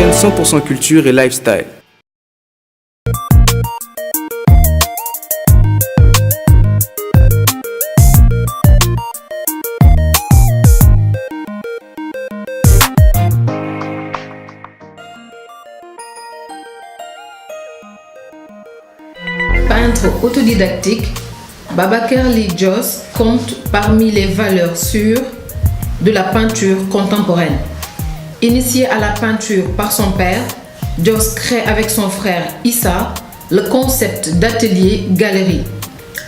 chaîne 100% culture et lifestyle. Peintre autodidactique, Babacar Ly Dios compte parmi les valeurs sûres de la peinture contemporaine. Initié à la peinture par son père, Dios crée avec son frère Issa le concept d'atelier-galerie,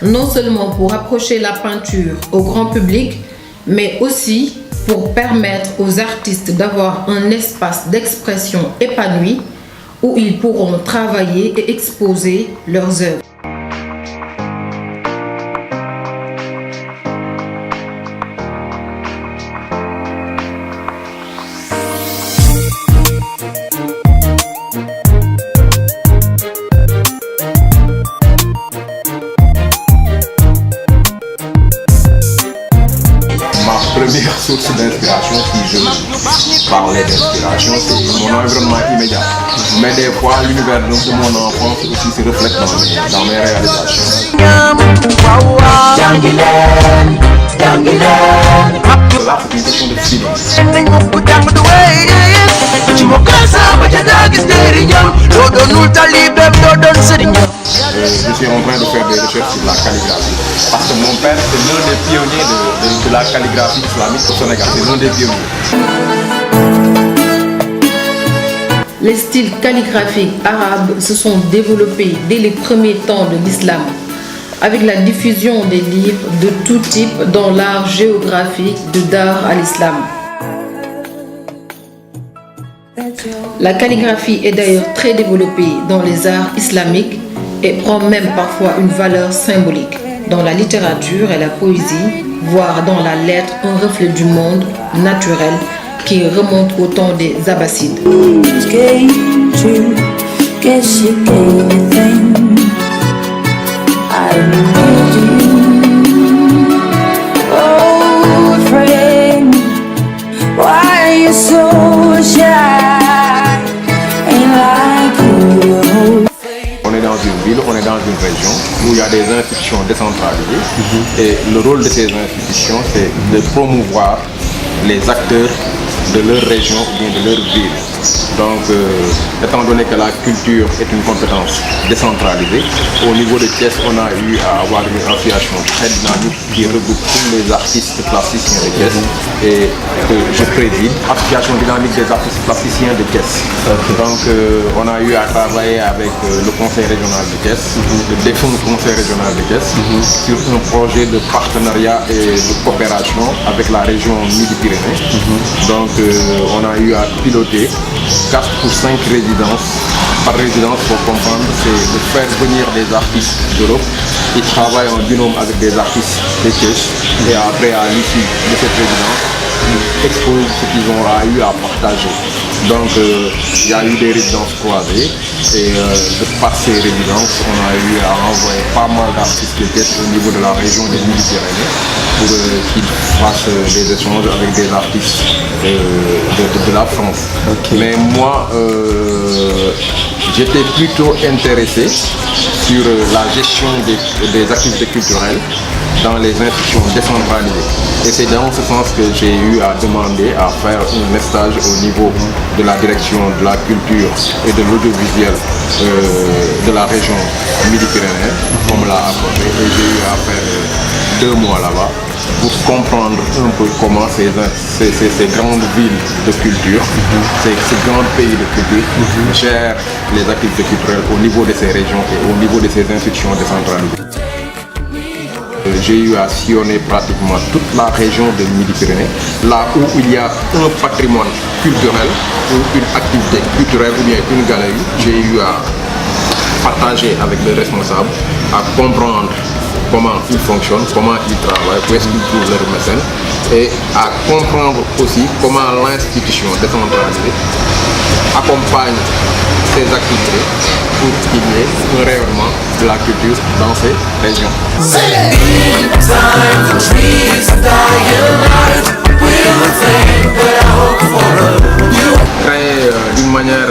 non seulement pour approcher la peinture au grand public, mais aussi pour permettre aux artistes d'avoir un espace d'expression épanoui où ils pourront travailler et exposer leurs œuvres. Première source d'inspiration, si je parlais d'inspiration, c'est mon environnement immédiat. Mais des fois, l'univers de mon enfance aussi se reflète dans mes réalisations. Là, c'est une question de feeling. Je suis en train de faire des recherches sur la calligraphie parce que mon père c'est l'un des pionniers de la calligraphie islamique au Sénégal, c'est l'un des pionniers. Les styles calligraphiques arabes se sont développés dès les premiers temps de l'islam, avec la diffusion des livres de tout type dans l'art géographique de Dar al-Islam. La calligraphie est d'ailleurs très développée dans les arts islamiques et prend même parfois une valeur symbolique dans la littérature et la poésie, voire dans la lettre un reflet du monde naturel qui remonte au temps des Abbassides. On est dans une région où il y a des institutions décentralisées et le rôle de ces institutions c'est de promouvoir les acteurs de leur région ou bien de leur ville. Donc, étant donné que la culture est une compétence décentralisée, au niveau de Thiès, on a eu à avoir une association très dynamique qui regroupe tous les artistes plasticiens de Thiès et que je préside, association dynamique des artistes plasticiens de Thiès. Donc, on a eu à travailler avec le conseil régional de Thiès, le défunt conseil régional de Thiès, sur un projet de partenariat et de coopération avec la région Midi-Pyrénées. Donc, on a eu à piloter 4 ou 5 résidences. Par résidence, pour comprendre, c'est de faire venir des artistes d'Europe qui travaillent en binôme avec des artistes de Thiès et après, à l'issue de cette résidence, ils exposent ce qu'ils ont eu à partager. Donc, il y a eu des résidences croisées et de par ces résidences, on a eu à envoyer pas mal d'artistes de Thiès au niveau de la région des Midi-Pyrénées pour qu'ils fassent des échanges avec des artistes de la France. Okay. Mais moi, j'étais plutôt intéressé sur la gestion des activités culturelles dans les institutions décentralisées. Et c'est dans ce sens que j'ai eu à demander à faire un stage au niveau de la direction de la culture et de l'audiovisuel de la région Midi-Pyrénées, on me l'a accordé, et j'ai eu à faire 2 mois là-bas pour comprendre un peu comment ces grandes villes de culture, ces grands pays de culture gèrent les activités culturelles au niveau de ces régions et au niveau de ces institutions décentralisées. J'ai eu à sillonner pratiquement toute la région de Midi-Pyrénées, là où il y a un patrimoine culturel ou une activité culturelle ou bien une galerie. J'ai eu à partager avec les responsables, à comprendre comment ils fonctionnent, comment ils travaillent, où est-ce qu'ils trouvent leurs mécènes, et à comprendre aussi comment l'institution décentralisée accompagne ces activités pour qu'il y ait un rayonnement de la culture dans ces régions. Créer d'une manière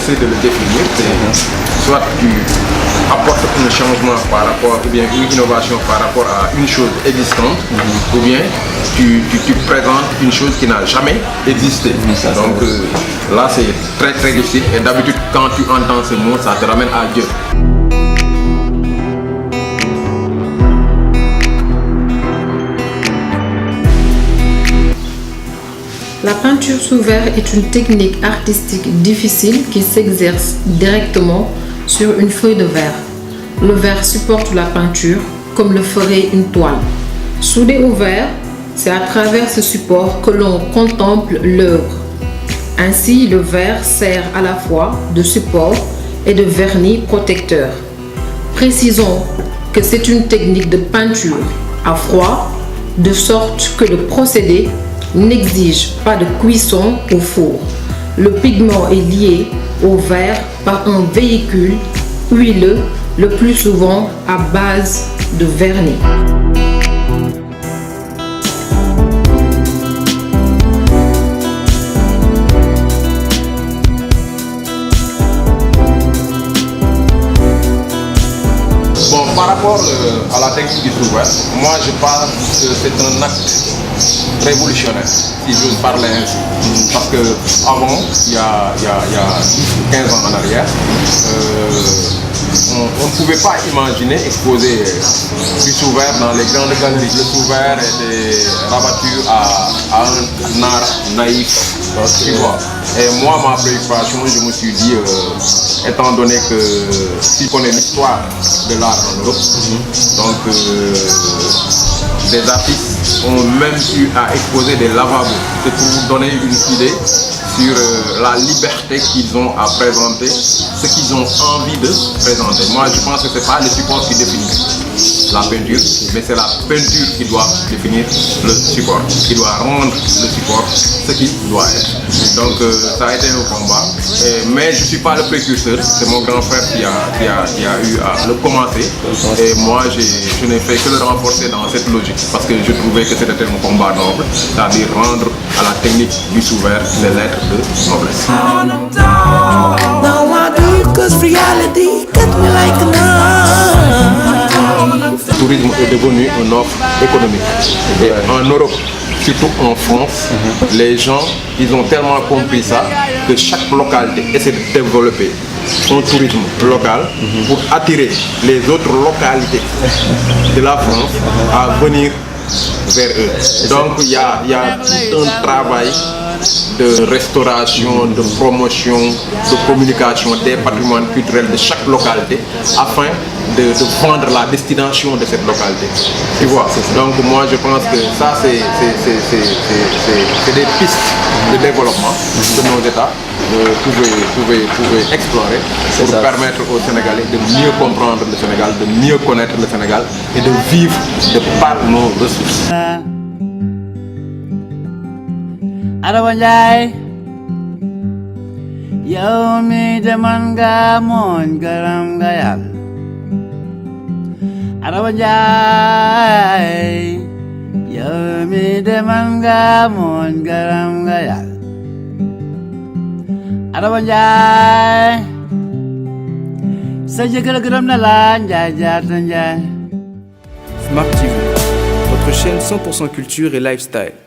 j'essaie de le définir, c'est soit tu apportes un changement par rapport, ou bien une innovation par rapport à une chose existante, ou bien tu présentes une chose qui n'a jamais existé. Donc là c'est très très difficile et d'habitude quand tu entends ce mot, ça te ramène à Dieu. La peinture sous verre est une technique artistique difficile qui s'exerce directement sur une feuille de verre. Le verre supporte la peinture comme le ferait une toile. Soudé au verre, c'est à travers ce support que l'on contemple l'œuvre. Ainsi, le verre sert à la fois de support et de vernis protecteur. Précisons que c'est une technique de peinture à froid, de sorte que le procédé n'exige pas de cuisson au four. Le pigment est lié au verre par un véhicule huileux, le plus souvent à base de vernis. Bon, par rapport à la technique du sous-verre, moi je pense que c'est un acte révolutionnaire, si j'ose parler ainsi. Parce que avant, il y a 15 ans en arrière, on ne pouvait pas imaginer exposer du sous-verre dans les grandes galeries. Le sous-verre était rabattu à un art naïf, tu vois. Et moi, ma préoccupation, je me suis dit, étant donné que si on connaît l'histoire de l'art en Europe, donc des artistes ont même eu à exposer des lavabos. C'est pour vous donner une idée sur la liberté qu'ils ont à présenter ce qu'ils ont envie de présenter. Moi, je pense que ce n'est pas le support qui définit la peinture, mais c'est la peinture qui doit définir le support, qui doit rendre le support ce qu'il doit être. Donc, ça a été un combat, mais je ne suis pas le précurseur, c'est mon grand frère qui a eu à le commencer. Et moi, je n'ai fait que le renforcer dans cette logique, parce que je trouvais que c'était un combat noble, c'est-à-dire rendre à la technique du sous-verre les lettres de noblesse. Le tourisme est devenu une offre économique. Et en Europe, surtout en France, les gens, ils ont tellement compris ça que chaque localité essaie de développer son tourisme local pour attirer les autres localités de la France à venir vers eux. Donc il y a tout un travail de restauration, de promotion, de communication des patrimoines culturels de chaque localité afin de vendre la destination de cette localité. Tu vois? Donc moi je pense que ça c'est des pistes de développement que nos États pouvaient explorer pour permettre aux Sénégalais de mieux comprendre le Sénégal, de mieux connaître le Sénégal et de vivre de par nos ressources. Arawanjai, yaumi demanga mon garam gayal. Arawanjai, yaumi demanga mon garam gayal. Arawanjai, saja garam nalan jai jai. Smart TV, votre chaîne 100% culture et lifestyle.